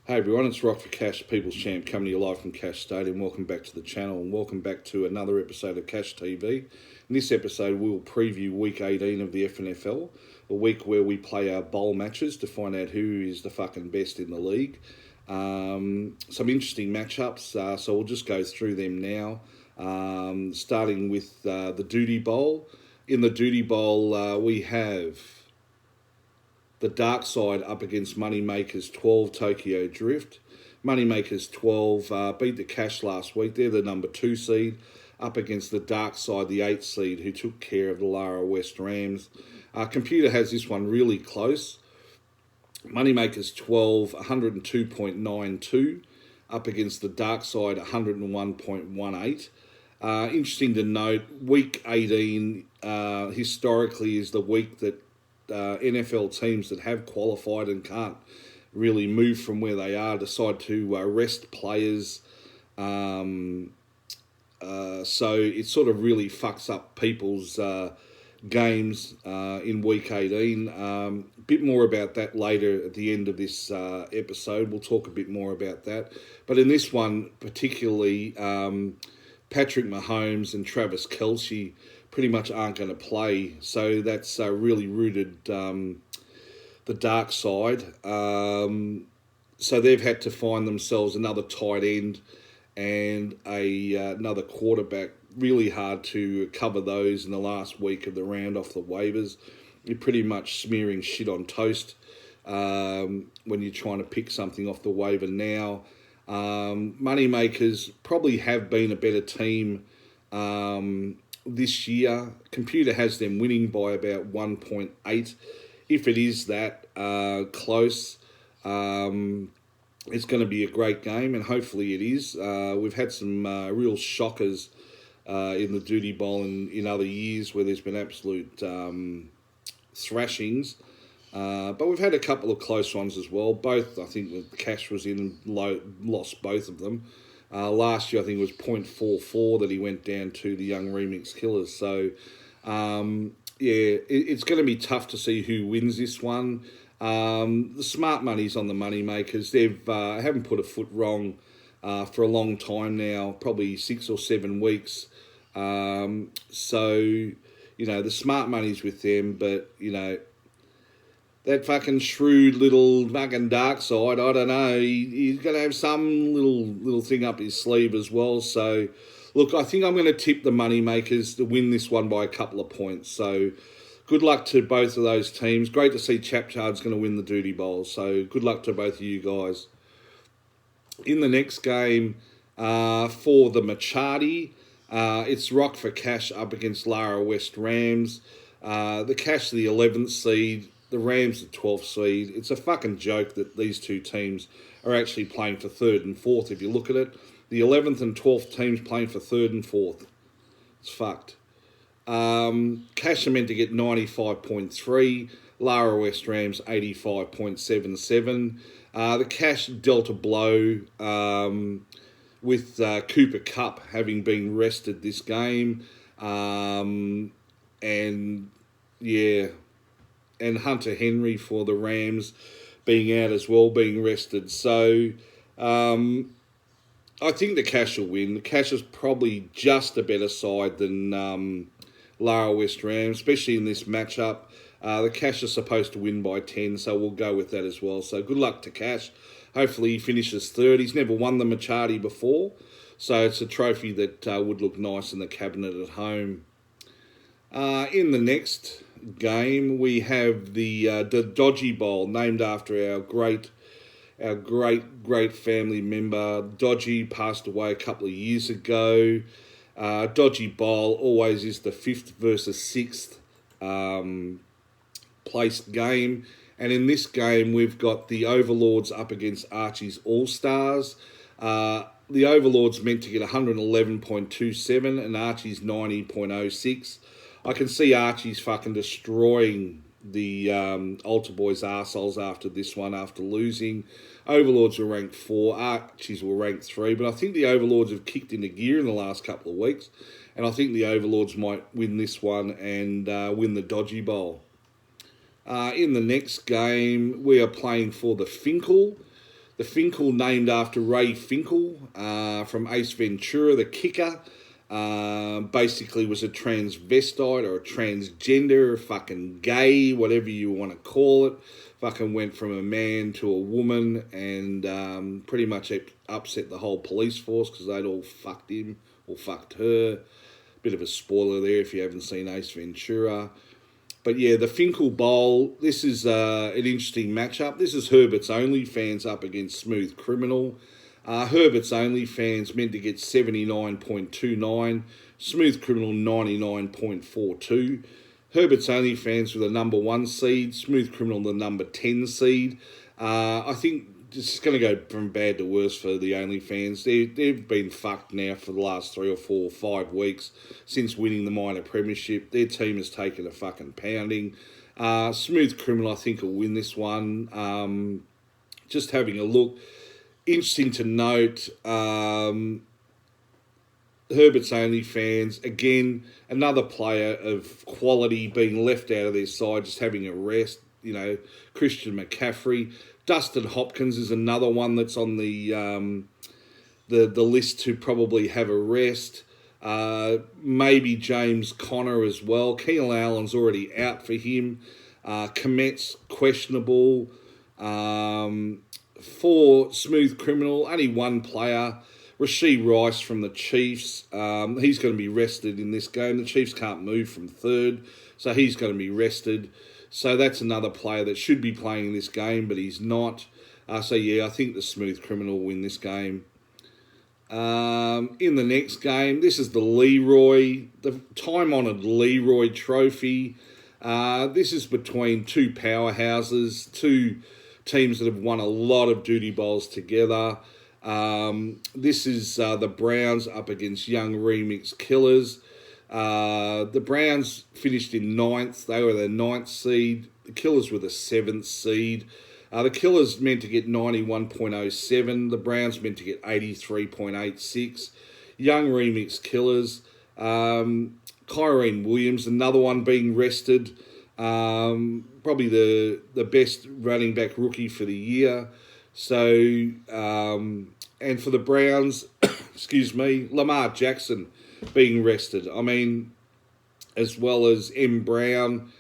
Hey everyone, it's Rock for Cash, People's Champ, coming to you live from Cash Stadium. Welcome back to the channel and welcome back to another episode of Cash TV. In this episode, we'll preview Week 18 of the FNFL, a week where we play our bowl matches to find out who is the fucking best in the league. Some interesting matchups, so we'll just go through them now, starting with the Duty Bowl. In the Duty Bowl, we have the Dark Side up against Moneymakers 12 Tokyo Drift. Moneymakers 12 beat the Cash last week. They're the number 2 seed up against the Dark Side, the 8th seed, who took care of the Lara West Rams. Computer has this one really close. Moneymakers 12, 102.92 up against the Dark Side, 101.18. Interesting to note, Week 18 historically is the week that NFL teams that have qualified and can't really move from where they are decide to rest players. So it sort of really fucks up people's games in Week 18. A bit more about that later at the end of this episode. We'll talk a bit more about that. But in this one particularly, Patrick Mahomes and Travis Kelce pretty much aren't going to play. So that's really rooted the Dark Side. So they've had to find themselves another tight end and another quarterback. Really hard to cover those in the last week of the round off the waivers. You're pretty much smearing shit on toast when you're trying to pick something off the waiver now. Moneymakers probably have been a better team this year. Computer has them winning by about 1.8. If it is that close, it's going to be a great game, and hopefully it is. We've had some real shockers in the Duty Bowl in other years where there's been absolute thrashings. But we've had a couple of close ones as well. Both, I think, the Cash was in, lost both of them. Last year, I think it was 0.44 that he went down to the Young Remix Killers. So, it's going to be tough to see who wins this one. The smart money's on the Moneymakers. They've haven't put a foot wrong for a long time now, probably 6 or 7 weeks. So, the smart money's with them, but, that fucking shrewd little fucking Dark Side, I don't know. He's going to have some little thing up his sleeve as well. So, look, I think I'm going to tip the Moneymakers to win this one by a couple of points. So, good luck to both of those teams. Great to see Chapchard's going to win the Duty Bowl. So, good luck to both of you guys. In the next game, for the Machadi, it's Rock for Cash up against Lara West Rams. The Cash, the 11th seed. The Rams, the 12th seed. It's a fucking joke that these two teams are actually playing for 3rd and 4th. If you look at it, the 11th and 12th teams playing for 3rd and 4th. It's fucked. Cash are meant to get 95.3. Lara West Rams 85.77. The Cash dealt a blow with Cooper Kupp having been rested this game. And Hunter Henry for the Rams being out as well, being rested. So I think the Cash will win. The Cash is probably just a better side than Lara West Rams, especially in this matchup. The Cash is supposed to win by 10, so we'll go with that as well. So good luck to Cash. Hopefully he finishes 3rd. He's never won the Machadi before, so it's a trophy that would look nice in the cabinet at home. In the next game, we have the Dodgy Bowl, named after our great family member. Dodgy passed away a couple of years ago. Dodgy Bowl always is the 5th versus 6th placed game. And in this game, we've got the Overlords up against Archie's All-Stars. The Overlords meant to get 111.27 and Archie's 90.06. I can see Archie's fucking destroying the Altar Boys arseholes after this one, after losing. Overlords were ranked 4, Archies were ranked 3, but I think the Overlords have kicked into gear in the last couple of weeks, and I think the Overlords might win this one and win the Dodgy Bowl. In the next game, we are playing for the Finkel. The Finkel named after Ray Finkel from Ace Ventura, the kicker. Basically was a transvestite or a transgender, fucking gay, whatever you want to call it. Fucking went from a man to a woman and pretty much upset the whole police force because they'd all fucked him or fucked her. Bit of a spoiler there if you haven't seen Ace Ventura. But yeah, the Finkel Bowl, this is an interesting matchup. This is Herbert's OnlyFans up against Smooth Criminal. Herbert's OnlyFans meant to get 79.29, Smooth Criminal 99.42. Herbert's OnlyFans with the number 1 seed, Smooth Criminal the number 10 seed. I think it's going to go from bad to worse for the OnlyFans. They've been fucked now for the last 3 or 4 or 5 weeks since winning the minor premiership. Their team has taken a fucking pounding. Smooth Criminal, I think, will win this one. Just having a look. Interesting to note, Herbert's OnlyFans, again, another player of quality being left out of their side, just having a rest. You know, Christian McCaffrey. Dustin Hopkins is another one that's on the list to probably have a rest. Maybe James Conner as well. Keenan Allen's already out for him. Komet's questionable. For Smooth Criminal, only one player, Rashee Rice from the Chiefs. He's going to be rested in this game. The Chiefs can't move from third, so he's going to be rested. So that's another player that should be playing in this game, but he's not. So yeah, I think the Smooth Criminal will win this game. In the next game, this is the time-honoured Leroy Trophy. This is between two powerhouses, two teams that have won a lot of duty bowls together. This is the Browns up against Young Remix Killers. The Browns finished in 9th. They were the 9th seed. The Killers were the 7th seed. The Killers meant to get 91.07. The Browns meant to get 83.86. Young Remix Killers. Kyrene Williams, another one being rested. Probably the best running back rookie for the year. So, and for the Browns, excuse me, Lamar Jackson being rested. I mean, as well as M. Brown,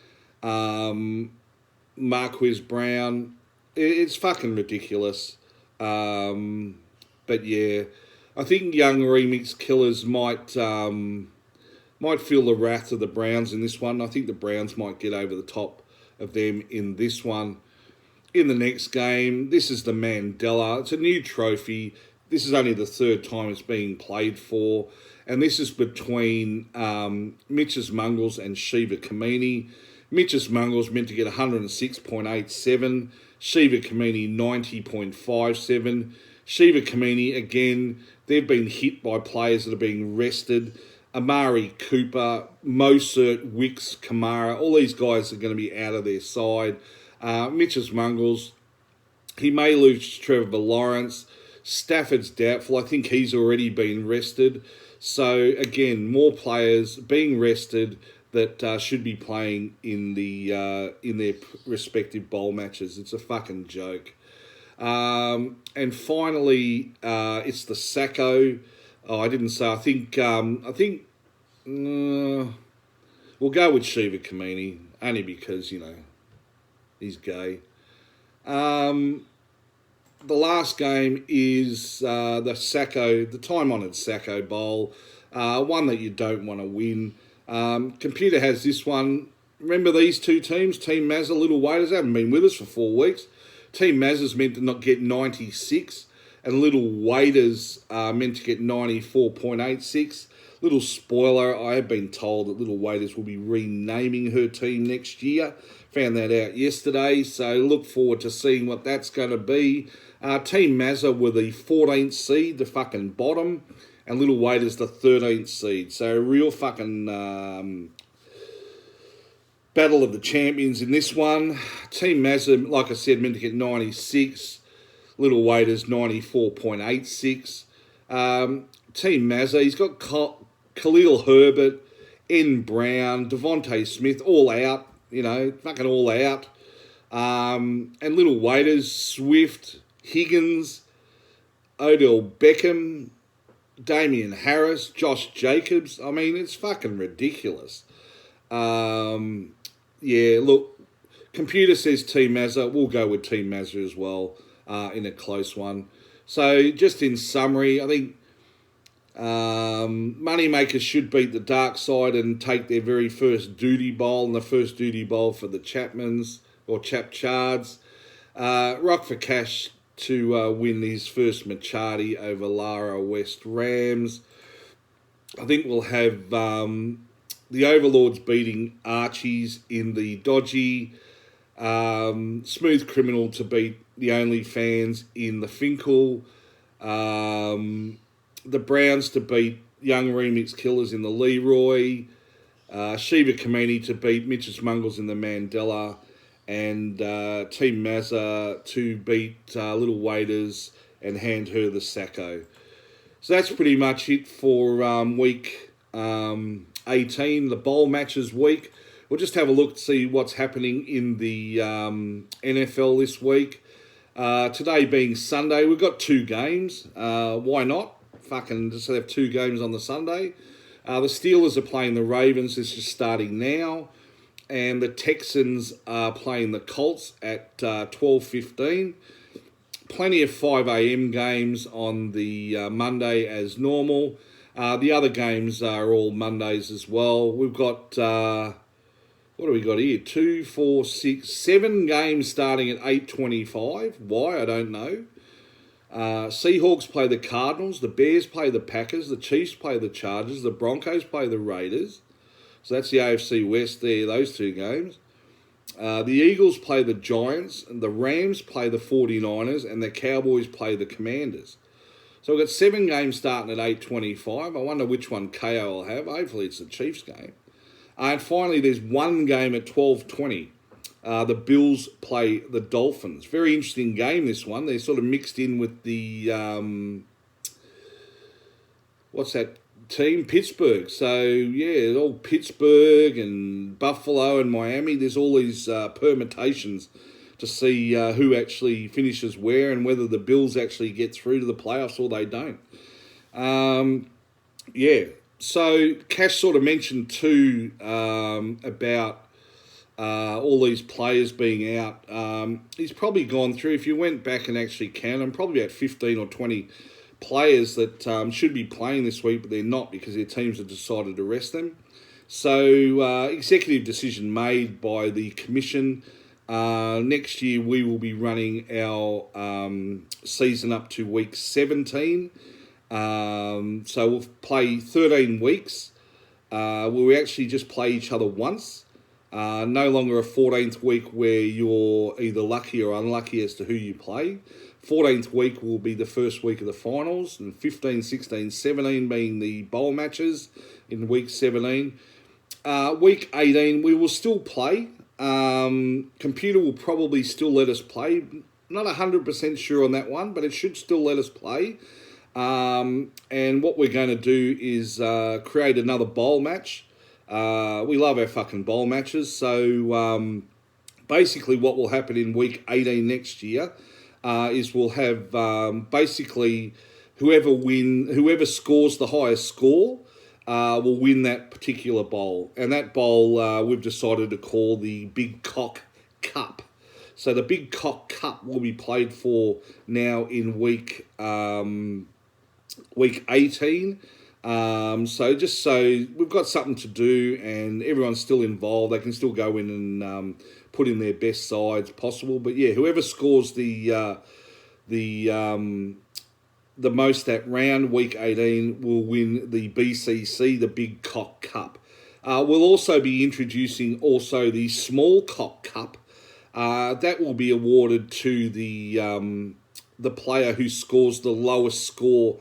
Marquise Brown. It's fucking ridiculous. But yeah, I think Young Remix Killers might feel the wrath of the Browns in this one. I think the Browns might get over the top of them in this one. In the next game, this is the Mandela. It's a new trophy. This is only the 3rd time it's being played for. And this is between Mitch's Mongrels and Shiva Kamini. Mitch's Mongrels meant to get 106.87. Shiva Kamini 90.57. Shiva Kamini, again, they've been hit by players that are being rested. Amari Cooper, Mosert, Wicks, Kamara, all these guys are going to be out of their side. Mitch's Mongrels, he may lose Trevor Lawrence. Stafford's doubtful. I think he's already been rested. So, again, more players being rested that should be playing in their respective bowl matches. It's a fucking joke. And finally, it's the Sacco. Oh, I didn't say. I think we'll go with Shiva Kamini, only because, you know, he's gay. The last game is the Sacco, the time-honoured Sacco Bowl, one that you don't want to win. Computer has this one. Remember these two teams, Team Mazza, Little Waiters, they haven't been with us for 4 weeks. Team Mazza's meant to not get 96, and Little Waiters meant to get 94.86. Little spoiler, I have been told that Little Waiters will be renaming her team next year. Found that out yesterday, so look forward to seeing what that's going to be. Team Mazza were the 14th seed, the fucking bottom, and Little Waiters the 13th seed. So real fucking battle of the champions in this one. Team Mazza, like I said, meant to get 96. Little Waiters 94.86. Team Mazza, he's got Khalil Herbert, N. Brown, Devontae Smith, all out. You know, fucking all out. And Little Waiters, Swift, Higgins, Odell Beckham, Damian Harris, Josh Jacobs. I mean, it's fucking ridiculous. Yeah, look, computer says Team Mazza. We'll go with Team Mazza as well in a close one. So just in summary, I think Moneymakers should beat the dark side and take their very first duty bowl, and the first duty bowl for the Chapmans or Chapchards. Rock for Cash to win his first Machadi over Lara West Rams. I think we'll have the Overlords beating Archies in the dodgy. Smooth Criminal to beat the OnlyFans in the Finkel. The Browns to beat Young Remix Killers in the Leroy. Shiva Kameni to beat Mitch's Mungles in the Mandela. And Team Mazza to beat Little Waiters and hand her the Sacco. So that's pretty much it for week 18, the bowl matches week. We'll just have a look to see what's happening in the NFL this week. Today being Sunday, we've got 2 games. Why not? Fucking just have 2 games on the Sunday. The Steelers are playing the Ravens. This is starting now. And the Texans are playing the Colts at 12:15. Plenty of 5 a.m. games on the Monday as normal. The other games are all Mondays as well. We've got, what do we got here? 2, 4, 6, 7 games starting at 8:25. Why? I don't know. Seahawks play the Cardinals. The Bears play the Packers. The Chiefs play the Chargers. The Broncos play the Raiders. So that's the AFC West there, those 2 games. The Eagles play the Giants, and the Rams play the 49ers, and the Cowboys play the Commanders. So we've got 7 games starting at 8:25. I wonder which one KO will have. Hopefully it's the Chiefs game. And finally, there's 1 game at 12:20. The Bills play the Dolphins. Very interesting game, this one. They're sort of mixed in with the, what's that team? Pittsburgh. So, yeah, all Pittsburgh and Buffalo and Miami. There's all these permutations to see who actually finishes where and whether the Bills actually get through to the playoffs or they don't. Yeah. So, Cash sort of mentioned too about all these players being out. He's probably gone through, if you went back and actually counted them, probably about 15 or 20 players that should be playing this week, but they're not because their teams have decided to rest them. So, executive decision made by the commission. Next year, we will be running our season up to week 17. So we'll play 13 weeks. We'll actually just play each other once. No longer a 14th week where you're either lucky or unlucky as to who you play. 14th week will be the first week of the finals, and 15, 16, 17 being the bowl matches in week 17. Week 18, we will still play. Computer will probably still let us play. Not 100% sure on that one, but it should still let us play. And what we're going to do is create another bowl match. We love our fucking bowl matches. So basically what will happen in week 18 next year is we'll have basically whoever scores the highest score will win that particular bowl. And that bowl we've decided to call the Big Cock Cup. So the Big Cock Cup will be played for now in week 18. So just so we've got something to do and everyone's still involved, they can still go in and put in their best sides possible. But yeah, whoever scores the most that round, week 18, will win the BCC, the Big Cock Cup. We'll also be introducing also the Small Cock Cup. That will be awarded to the player who scores the lowest score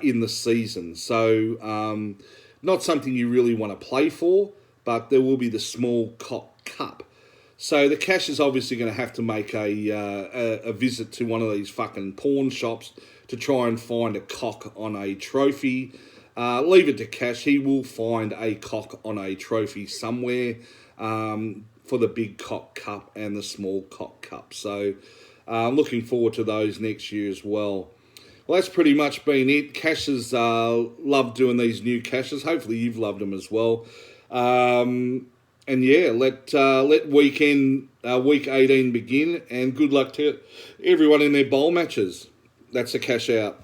in the season. So not something you really want to play for, but there will be the Small Cock Cup. So the Cash is obviously going to have to make a visit to one of these fucking pawn shops to try and find a cock on a trophy. Leave it to Cash. He will find a cock on a trophy somewhere for the Big Cock Cup and the Small Cock Cup. So Looking forward to those next year as well. Well, that's pretty much been it. Cash has loved doing these new caches. Hopefully you've loved them as well. And yeah, let week 18 begin, and good luck to everyone in their bowl matches. That's a cash out.